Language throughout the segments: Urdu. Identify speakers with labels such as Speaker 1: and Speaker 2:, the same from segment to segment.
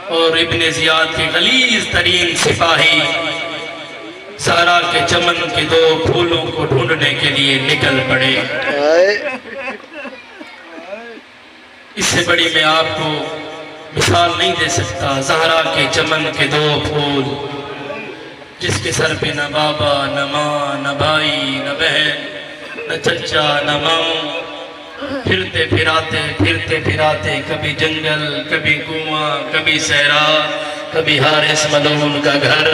Speaker 1: اور ابن زیاد کے غلیظ ترین سپاہی زہرا کے چمن کے دو پھولوں کو ڈھونڈنے کے لیے نکل پڑے۔ اس سے بڑی میں آپ کو مثال نہیں دے سکتا۔ زہرا کے چمن کے دو پھول، جس کے سر پہ نہ بابا نہ ماں نہ بھائی نہ بہن نہ چچا نہ ماموں، پھرتے پھراتے کبھی جنگل کبھی کنواں کبھی صحرا، کبھی حارث ملعون کا گھر۔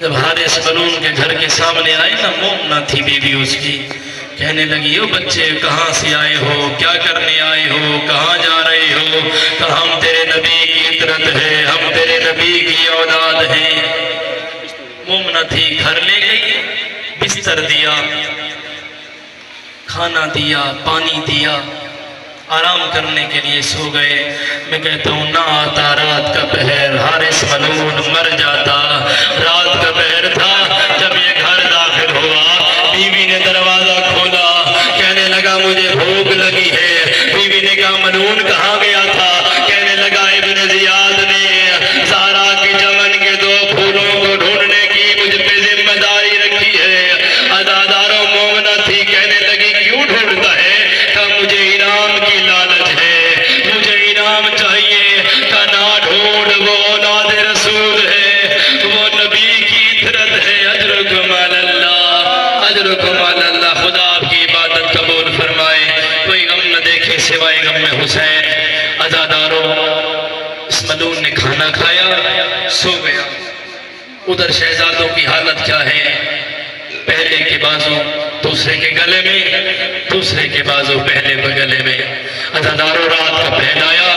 Speaker 1: جب حارث ملعون کے گھر کے سامنے آئی نا، مومنہ تھی بیوی اس کی، کہنے لگی او بچے کہاں سے آئے ہو، کیا کرنے آئے ہو، کہاں جا رہے ہو؟ کہا ہم تیرے نبی کی اطرت ہے، ہم تیرے نبی کی اولاد ہیں۔ مومنہ تھی، گھر لے گئی، بستر دیا، کھانا دیا، پانی دیا، آرام کرنے کے لیے سو گئے۔ میں کہتا ہوں نہ آتا رات کا پہر، حارث ملعون مر جاتا۔ رات کا پہر تھا، جب یہ گھر داخل ہوا، بیوی نے دروازہ کھولا، کہنے لگا مجھے بھوک لگی ہے۔ بیوی نے کہا ملعون کہاں گیا تھا؟ کہنے لگا ابن زیاد نے زہرا کے چمن کے دو پھولوں کو ڈھونڈنے کی مجھ پہ ذمہ داری رکھی ہے۔ عزاداروں مومنہ تھی، کہنے لگی کیوں ڈھونڈتا ہے؟ کہا مجھے انعام کی لالچ ہے، مجھے انعام چاہیے۔ کہا نہ ڈھونڈ، وہ اولاد رسول ہے، وہ نبی کی اطرت ہے۔ اجرکم علی اللہ، اجرکم علی اللہ۔ خدا آپ کی عبادت قبول فرمائے۔ کوئی غم نہ دیکھے سوائے غم حسین۔ عزاداروں، اس ملعون نے کھانا کھایا، سو گیا۔ ادھر شہزادوں کی حالت کیا ہے؟ پہلے کے بازو دوسرے کے گلے میں، دوسرے کے بازو پہلے کے گلے میں۔ عزاداروں، رات کا پہر آیا،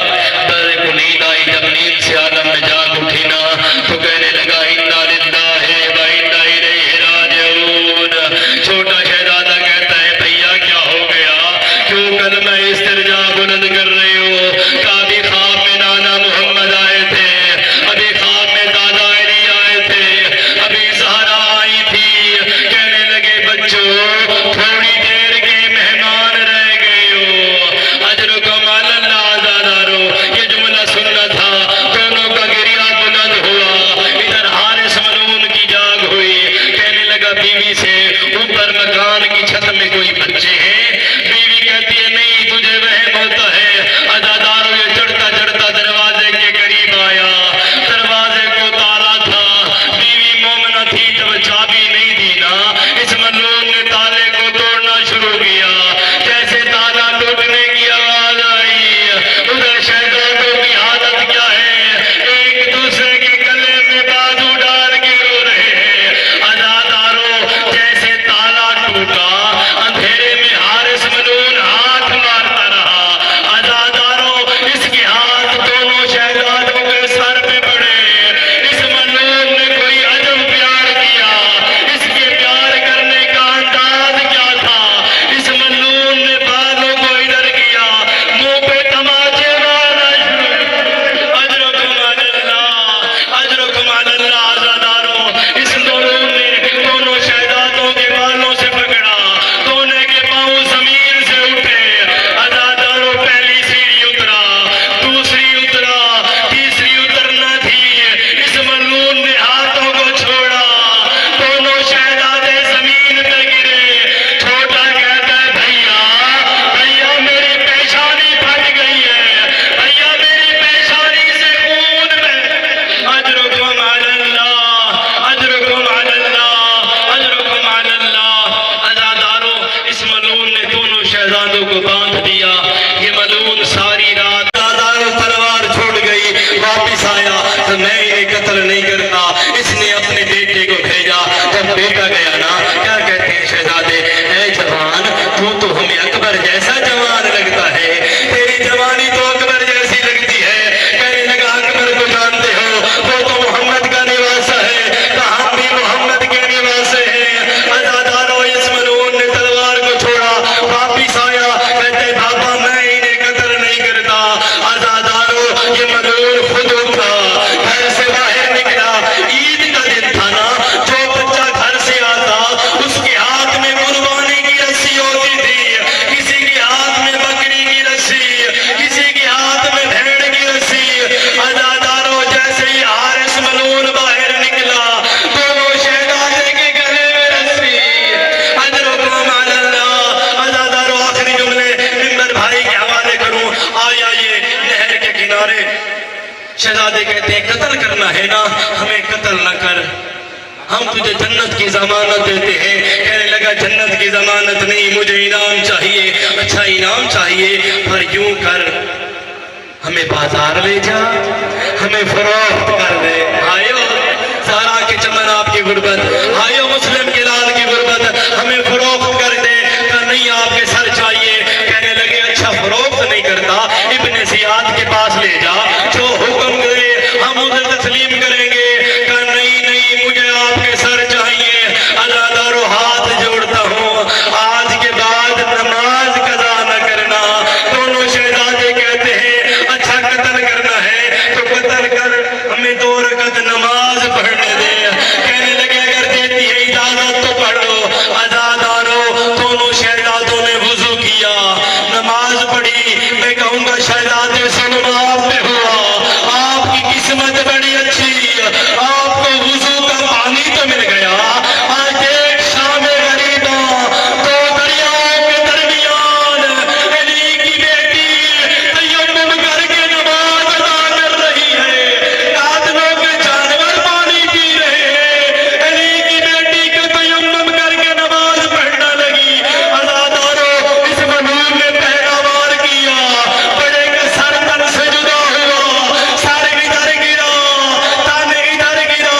Speaker 1: بڑے کو نیند آئی۔ جب نیند سے عالم میں جاگ اٹھی نا، تو کہنے لگا انا للہ و انا الیہ راجعون۔ چھوٹا شہزادہ کہتا ہے بھیا کیا ہو گیا؟ کیوں کلمہ استرجاع بلند کر رہے ہو؟ کہا ابھی خواب میں نانا محمد آئے تھے، ابھی خواب میں دادا علی آئے تھے، ابھی زہرا آئی تھی۔ کہنے لگے بچوں تھوڑی دیر کے مہمان رہ گئے ہو۔ اجرکم علی اللہ۔ شہزادے کہتے ہیں قتل کرنا ہے نا، ہمیں قتل نہ کر، ہم تجھے جنت کی ضمانت دیتے ہیں۔ کہنے لگا جنت کی ضمانت نہیں، مجھے انعام چاہیے، اچھا انعام چاہیے، پر یوں کر ہمیں بازار لے جا، ہمیں فروخت کر دے۔ آئیو سارا کے چمن آپ کی غربت، آئیو مسلم کے لال کی غربت، ہمیں فروخت کر دے۔ کہا نہیں آپ کے سر چاہیے۔ کہنے لگے اچھا فروخت نہیں کرتا، ابن زیاد کے پاس لے جا، جو حکم کرے ہم اسے تسلیم کریں گے۔ کہا نہیں نہیں مجھے آپ کے سر چاہیے، عزادارو ہاتھ جوڑتا ہوں، آج کے بعد نماز قضا نہ کرنا۔ دونوں شہزادے کہتے ہیں اچھا قتل کرنا ہے تو قتل کر، ہمیں 2 رکعت نماز پڑھنے دے۔ کہنے لگے اگر دیتی ہے اجازت تو پڑھ لو۔ عزادارو دونوں شہزادوں نے وضو کیا، نماز پڑھی۔ میں کہوں گا شہزادے سنو آپ پہ ہوا، آپ کی قسمت بڑی اچھی، آپ کو وضو کا پانی تو مل گیا۔ آج ایک شام غریباں 2 دریاؤں کے درمیان علی کی بیٹی تیمم کر کے نماز ادا کر رہی ہے، قاتلوں کے جانور پانی پی رہے ہیں، علی کی بیٹی کو تیمم کر کے نماز پڑھنا لگی۔ عزادارو اس ملعون نے پہلا وار کیا، بڑے کا سر تن سے جدا ہوا، سر ادھر گرا، تن ادھر گرا۔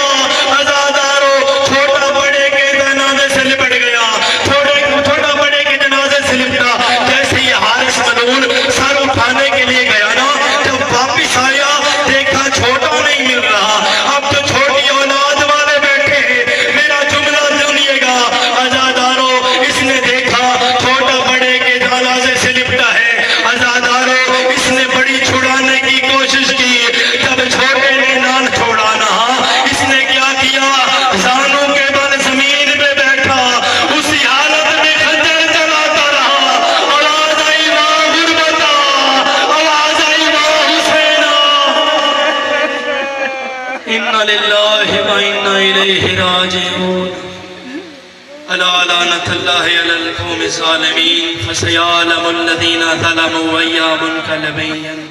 Speaker 1: عزادارو چھوٹا بڑے کے جنازے سے لپٹ گیا، چھوٹا بڑے کے جنازے سے لپٹا۔ جیسے یہ حارث ملعون سر اٹھانے کے لیے گیا نا، جب واپس آیا دیکھا چھوٹا نہیں مل رہا، اب تو چھوٹی اولاد والے بیٹھے ہیں، میرا جملہ سنیے گا۔ عزادارو اس نے دیکھا چھوٹا بڑے کے جنازے سے لپٹا ہے، عزادارو اس نے بڑی چھڑانے کی کوشش کی، جب چھوٹے نے نہ چھوڑا نہ، اس نے کیا کیا، زانوں کے بل زمین پہ بیٹھا، اسی حالت میں خنجر چلاتا رہا۔ آواز آئی واہ غربتا، آواز آئی واہ حسینہ۔ اِنَّ لِلَّهِ وَإِنَّا إِلَيْهِ راجعون۔ ألا لعنة الله على القوم الظالمين فسيعلم الذين ظلموا أيّ منقلب ينقلبون۔